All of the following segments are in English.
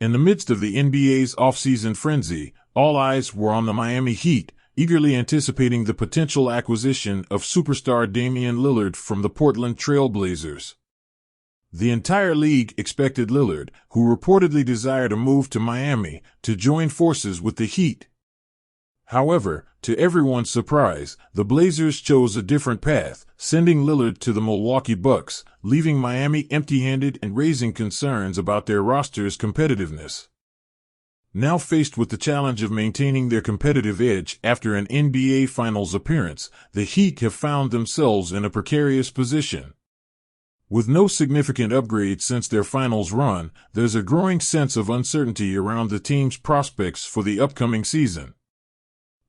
In the midst of the NBA's offseason frenzy, all eyes were on the Miami Heat, eagerly anticipating the potential acquisition of superstar Damian Lillard from the Portland Trail Blazers. The entire league expected Lillard, who reportedly desired a move to Miami, to join forces with the Heat. However, to everyone's surprise, the Blazers chose a different path, sending Lillard to the Milwaukee Bucks, leaving Miami empty-handed and raising concerns about their roster's competitiveness. Now faced with the challenge of maintaining their competitive edge after an NBA Finals appearance, the Heat have found themselves in a precarious position. With no significant upgrades since their finals run, there's a growing sense of uncertainty around the team's prospects for the upcoming season.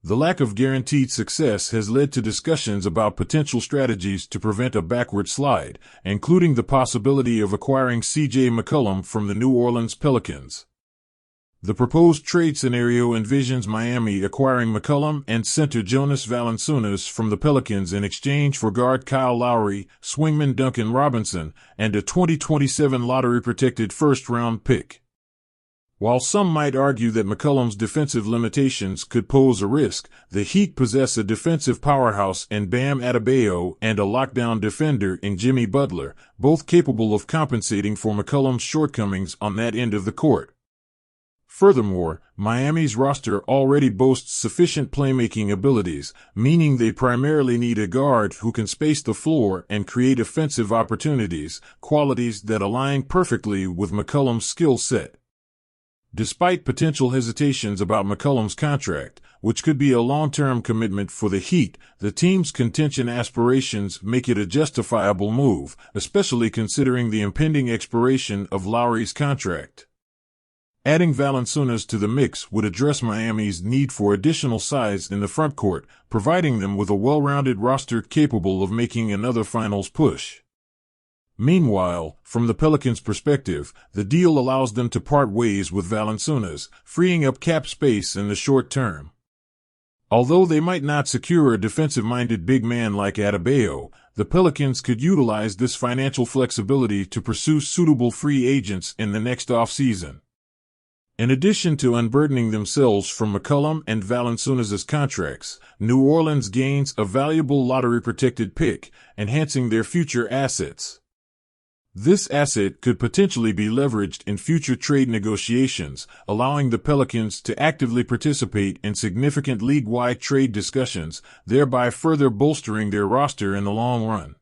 The lack of guaranteed success has led to discussions about potential strategies to prevent a backward slide, including the possibility of acquiring C.J. McCollum from the New Orleans Pelicans. The proposed trade scenario envisions Miami acquiring McCollum and center Jonas Valanciunas from the Pelicans in exchange for guard Kyle Lowry, swingman Duncan Robinson, and a 2027 lottery-protected first-round pick. While some might argue that McCollum's defensive limitations could pose a risk, the Heat possess a defensive powerhouse in Bam Adebayo and a lockdown defender in Jimmy Butler, both capable of compensating for McCollum's shortcomings on that end of the court. Furthermore, Miami's roster already boasts sufficient playmaking abilities, meaning they primarily need a guard who can space the floor and create offensive opportunities, qualities that align perfectly with McCollum's skill set. Despite potential hesitations about McCollum's contract, which could be a long-term commitment for the Heat, the team's contention aspirations make it a justifiable move, especially considering the impending expiration of Lowry's contract. Adding Valanciunas to the mix would address Miami's need for additional size in the frontcourt, providing them with a well-rounded roster capable of making another finals push. Meanwhile, from the Pelicans' perspective, the deal allows them to part ways with Valanciunas, freeing up cap space in the short term. Although they might not secure a defensive-minded big man like Adebayo, the Pelicans could utilize this financial flexibility to pursue suitable free agents in the next offseason. In addition to unburdening themselves from McCollum and Valanciunas' contracts, New Orleans gains a valuable lottery-protected pick, enhancing their future assets. This asset could potentially be leveraged in future trade negotiations, allowing the Pelicans to actively participate in significant league-wide trade discussions, thereby further bolstering their roster in the long run.